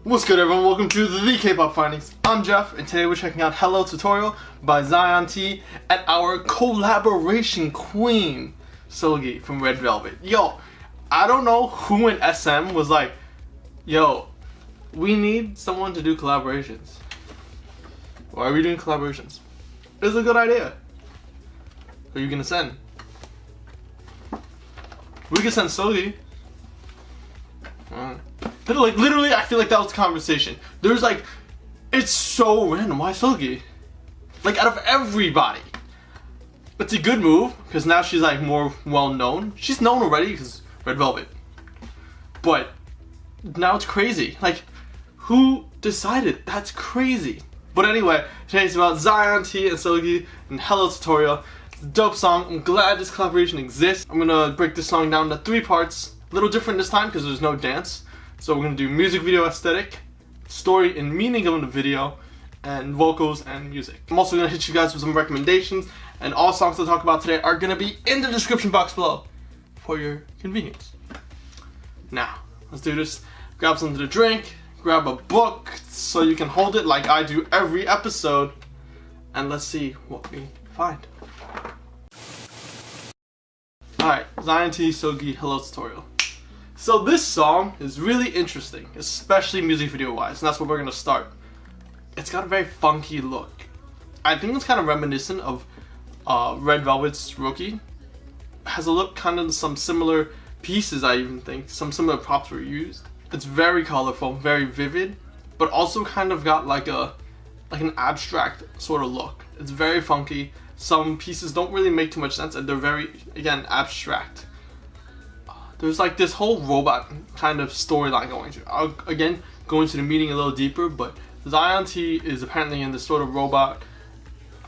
What's good, everyone? Welcome to the K-pop Findings. I'm Jeff, and today we're checking out Hello Tutorial by Zion T and our collaboration queen, Seulgi from Red Velvet. Yo, I don't know who in SM was like, yo, we need someone to do collaborations. Why are we doing collaborations? It's a good idea. Who are you gonna send? We can send Seulgi. Like, literally, I feel like that was the conversation. There's like, it's so random. Why Seulgi? Like, out of everybody. It's a good move, because now she's like more well known. She's known already, because Red Velvet. But now it's crazy. Like, who decided? That's crazy. But anyway, today's about Zion T and Seulgi and Hello Tutorial. It's a dope song. I'm glad this collaboration exists. I'm gonna break this song down into 3 parts. A little different this time because there's no dance. So we're gonna do music video aesthetic, story and meaning of the video, and vocals and music. I'm also gonna hit you guys with some recommendations, and all songs to talk about today are gonna be in the description box below for your convenience. Now, let's do this. Grab something to drink, grab a book so you can hold it like I do every episode, and let's see what we find. Alright, Zion T, Seulgi, Hello Tutorial. So this song is really interesting, especially music video wise, and that's where we're gonna start. It's got a very funky look. I think it's kind of reminiscent of Red Velvet's Rookie. It has a look kind of some similar pieces, I even think. Some similar props were used. It's very colorful, very vivid, but also kind of got like an abstract sort of look. It's very funky. Some pieces don't really make too much sense, and they're very, again, abstract. There's like this whole robot kind of storyline going through. I'll again go into the meaning a little deeper, but Zion T is apparently in this sort of robot.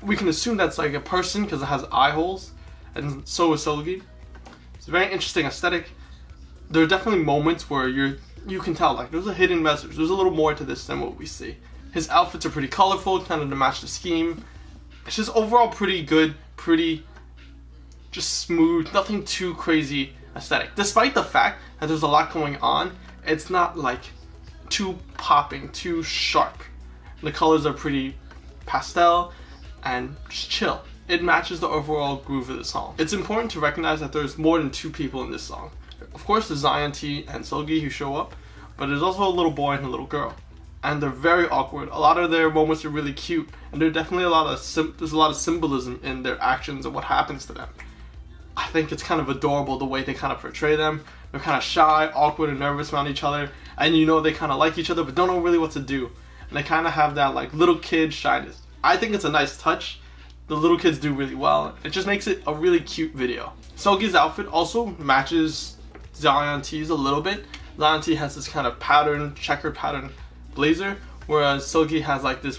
We can assume that's like a person because it has eye holes, and so is Seulgi. It's a very interesting aesthetic. There are definitely moments where you can tell like there's a hidden message. There's a little more to this than what we see. His outfits are pretty colorful, kind of to match the scheme. It's just overall pretty good, pretty just smooth, nothing too crazy aesthetic. Despite the fact that there's a lot going on, it's not like too popping, too sharp. The colors are pretty pastel and just chill. It matches the overall groove of the song. It's important to recognize that there's more than 2 people in this song. Of course, there's Zion T and Seulgi who show up, but there's also a little boy and a little girl. And they're very awkward. A lot of their moments are really cute, and there's definitely there's a lot of symbolism in their actions and what happens to them. I think it's kind of adorable the way they kind of portray them. They're kind of shy, awkward, and nervous around each other, and you know they kind of like each other but don't know really what to do. And they kind of have that like little kid shyness. I think it's a nice touch. The little kids do really well. It just makes it a really cute video. Seulgi's outfit also matches Zion T's a little bit. Zion T has this kind of pattern, checkered pattern blazer, whereas Seulgi has like this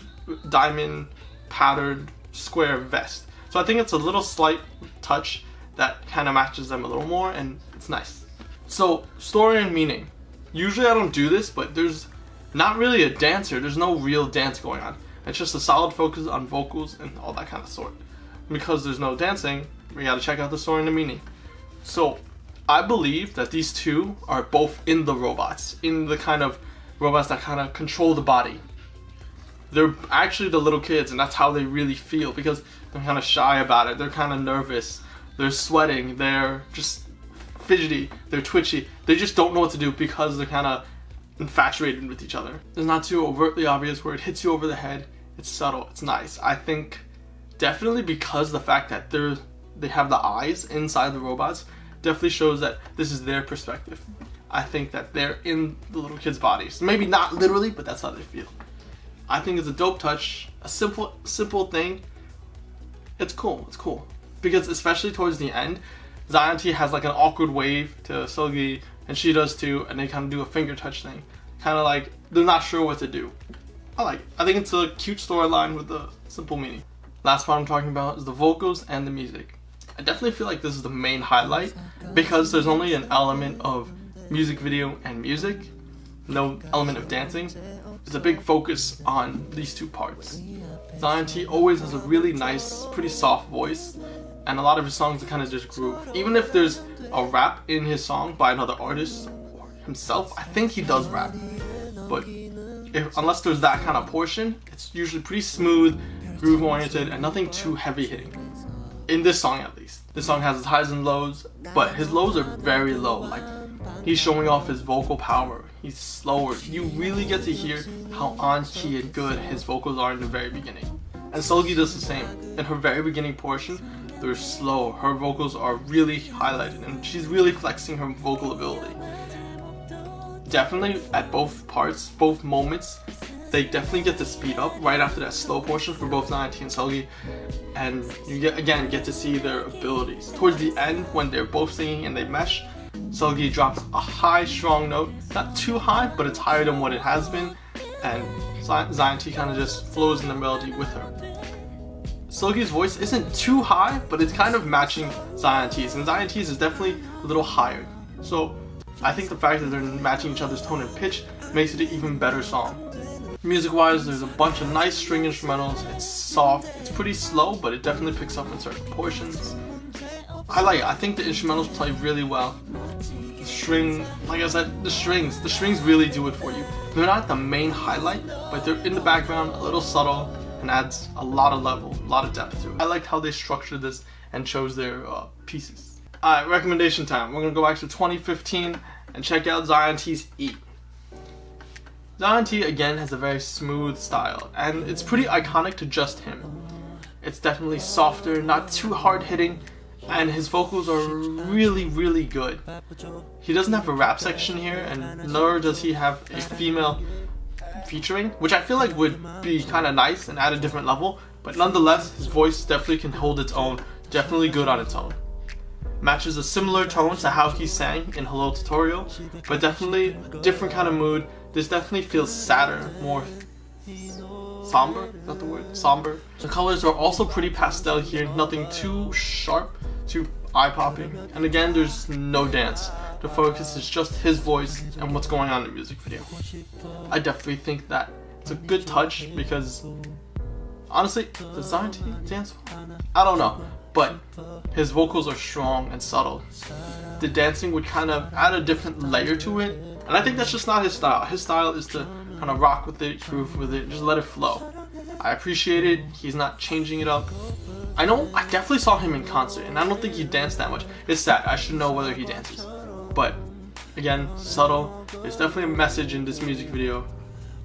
diamond patterned square vest. So I think it's a little slight touch that kind of matches them a little more, and it's nice. So, story and meaning. Usually I don't do this, but there's not really a dancer. There's no real dance going on. It's just a solid focus on vocals and all that kind of sort. Because there's no dancing, we gotta check out the story and the meaning. So, I believe that these 2 are both in the robots. In the kind of robots that kind of control the body. They're actually the little kids, and that's how they really feel, because they're kind of shy about it. They're kind of nervous. They're sweating, they're just fidgety, they're twitchy. They just don't know what to do because they're kind of infatuated with each other. It's not too overtly obvious where it hits you over the head. It's subtle, it's nice. I think definitely because the fact that they have the eyes inside the robots definitely shows that this is their perspective. I think that they're in the little kids' bodies. Maybe not literally, but that's how they feel. I think it's a dope touch, a simple thing. It's cool, it's cool. Because especially towards the end, Zion T has like an awkward wave to Seulgi, and she does too, and they kind of do a finger touch thing. Kind of like they're not sure what to do. I like it. I think it's a cute storyline with a simple meaning. Last part I'm talking about is the vocals and the music. I definitely feel like this is the main highlight because there's only an element of music video and music, no element of dancing. There's a big focus on these 2 parts. Zion T always has a really nice, pretty soft voice, and a lot of his songs are kind of just groove. Even if there's a rap in his song by another artist or himself, I think he does rap, but unless there's that kind of portion, it's usually pretty smooth, groove oriented, and nothing too heavy hitting. In this song at least. This song has its highs and lows, but his lows are very low. Like, he's showing off his vocal power. He's slower. You really get to hear how on key and good his vocals are in the very beginning. And Seulgi does the same. In her very beginning portion, they're slow. Her vocals are really highlighted and she's really flexing her vocal ability. Definitely at both parts, both moments, they definitely get to speed up right after that slow portion for both Zion-T and Seulgi, and you get to see their abilities. Towards the end, when they're both singing and they mesh, Seulgi drops a high, strong note, not too high, but it's higher than what it has been, and Zion-T kind of just flows in the melody with her. Seulgi's voice isn't too high, but it's kind of matching Zion-T's, and Zion-T's is definitely a little higher. So I think the fact that they're matching each other's tone and pitch makes it an even better song. Music-wise, there's a bunch of nice string instrumentals. It's soft, it's pretty slow, but it definitely picks up in certain portions. I like it. I think the instrumentals play really well. The string, like I said, the strings really do it for you. They're not the main highlight, but they're in the background, a little subtle, and adds a lot of level, a lot of depth to it. I liked how they structured this and chose their pieces. Alright, recommendation time. We're gonna go back to 2015 and check out Zion-T's Eat. Zion-T again has a very smooth style, and it's pretty iconic to just him. It's definitely softer, not too hard hitting, and his vocals are really, really good. He doesn't have a rap section here, and nor does he have a female featuring, which I feel like would be kind of nice and add a different level, but nonetheless, his voice definitely can hold its own, definitely good on its own. Matches a similar tone to how he sang in Hello Tutorial, but definitely a different kind of mood. This definitely feels sadder, more somber, is that the word? Somber. The colors are also pretty pastel here, nothing too sharp, too eye-popping. And again, there's no dance. The focus is just his voice and what's going on in the music video. I definitely think that it's a good touch because, honestly, does Zion-T dance well? I don't know, but his vocals are strong and subtle. The dancing would kind of add a different layer to it, and I think that's just not his style. His style is to kind of rock with it, groove with it, just let it flow. I appreciate it. He's not changing it up. I definitely saw him in concert, and I don't think he danced that much. It's sad. I should know whether he dances. But again, subtle. There's definitely a message in this music video.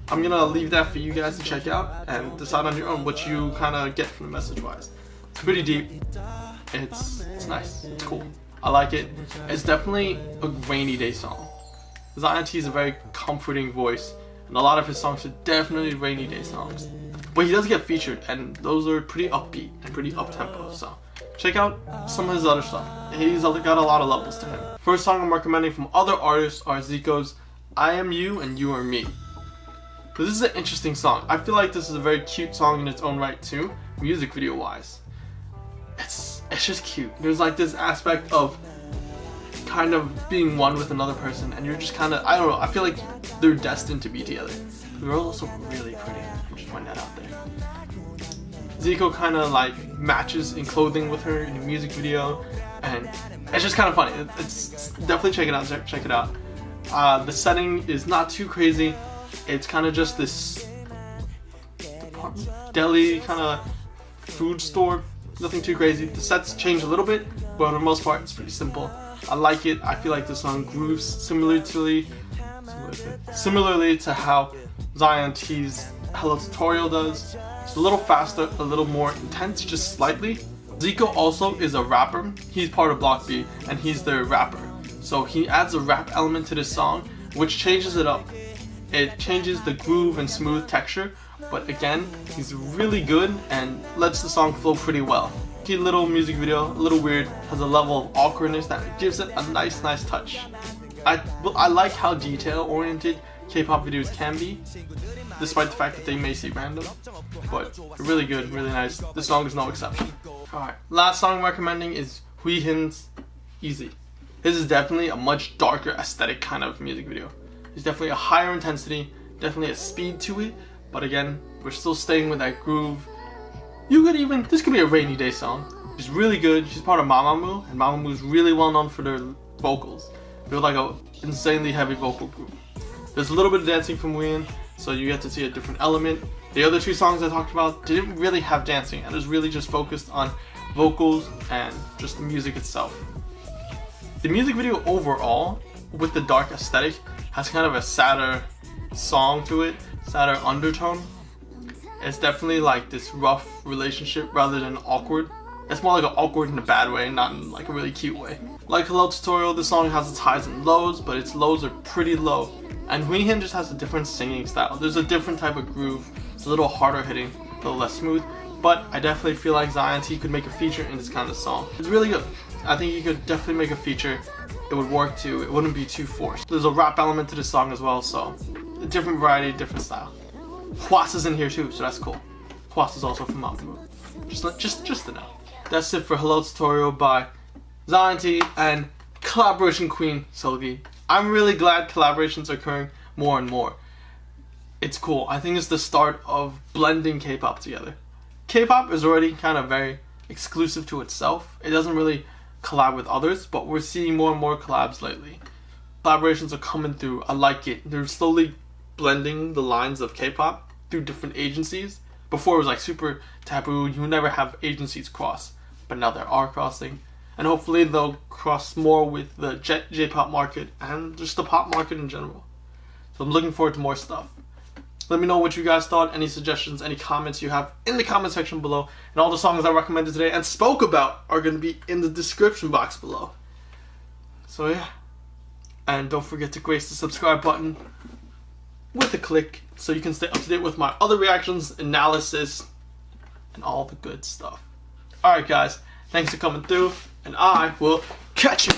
I'm gonna leave that for you guys to check out and decide on your own what you kind of get from the message-wise. It's pretty deep. It's nice. It's cool. I like it. It's definitely a rainy day song. Zion-T is a very comforting voice, and a lot of his songs are definitely rainy day songs. But he does get featured, and those are pretty upbeat and pretty up-tempo, so check out some of his other stuff. He's got a lot of levels to him. First song I'm recommending from other artists are Zico's I Am You and You Are Me. But this is an interesting song. I feel like this is a very cute song in its own right too, music video wise. It's just cute. There's like this aspect of kind of being one with another person, and you're just kind of, I don't know, I feel like they're destined to be together. The girl's also really pretty. I'm just pointing that out there. Zico kind of like matches in clothing with her in the music video, and it's just kind of funny. It's definitely check it out. The setting is not too crazy. It's kind of just this deli kind of food store. Nothing too crazy. The sets change a little bit, but for the most part, it's pretty simple. I like it. I feel like the song grooves similarly to how Zion-T's Hello Tutorial does. It's a little faster, a little more intense, just slightly. Zico also is a rapper. He's part of Block B, and he's their rapper. So he adds a rap element to this song, which changes it up. It changes the groove and smooth texture, but again, he's really good and lets the song flow pretty well. Cute little music video, a little weird, has a level of awkwardness that gives it a nice touch. I like how detail-oriented K-pop videos can be, despite the fact that they may seem random, but they're really good, really nice. This song is no exception. Alright, last song I'm recommending is Wheein's Easy. This is definitely a much darker aesthetic kind of music video. There's definitely a higher intensity, definitely a speed to it, but again, we're still staying with that groove. This could be a rainy day song. She's really good. She's part of Mamamoo, and Mamamoo is really well known for their vocals. They're like a insanely heavy vocal group. There's a little bit of dancing from Wheein, so you get to see a different element. The other two songs I talked about didn't really have dancing, and it was really just focused on vocals and just the music itself. The music video overall, with the dark aesthetic, has kind of a sadder song to it, sadder undertone. It's definitely like this rough relationship rather than awkward. It's more like an awkward in a bad way, not in like a really cute way. Like Hello Tutorial, this song has its highs and lows, but its lows are pretty low. And Wheein just has a different singing style. There's a different type of groove. It's a little harder hitting, a little less smooth. But I definitely feel like Zion T could make a feature in this kind of song. It's really good. I think he could definitely make a feature. It would work too. It wouldn't be too forced. There's a rap element to this song as well, so a different variety, different style. Hwas is in here too, so that's cool. Hwas is also from Mamamoo. Just to know. That's it for Hello Tutorial by Zion T and collaboration queen Seulgi. I'm really glad collaborations are occurring more and more. It's cool. I think it's the start of blending K-pop together. K-pop is already kind of very exclusive to itself. It doesn't really collab with others, but we're seeing more and more collabs lately. Collaborations are coming through. I like it. They're slowly blending the lines of K-pop through different agencies. Before it was like super taboo. You would never have agencies cross, but now there are crossing. And hopefully they'll cross more with the J-pop market and just the pop market in general. So I'm looking forward to more stuff. Let me know what you guys thought, any suggestions, any comments you have in the comment section below. And all the songs I recommended today and spoke about are going to be in the description box below. So yeah. And don't forget to grace the subscribe button with a click so you can stay up to date with my other reactions, analysis, and all the good stuff. Alright guys, thanks for coming through, and I will catch you.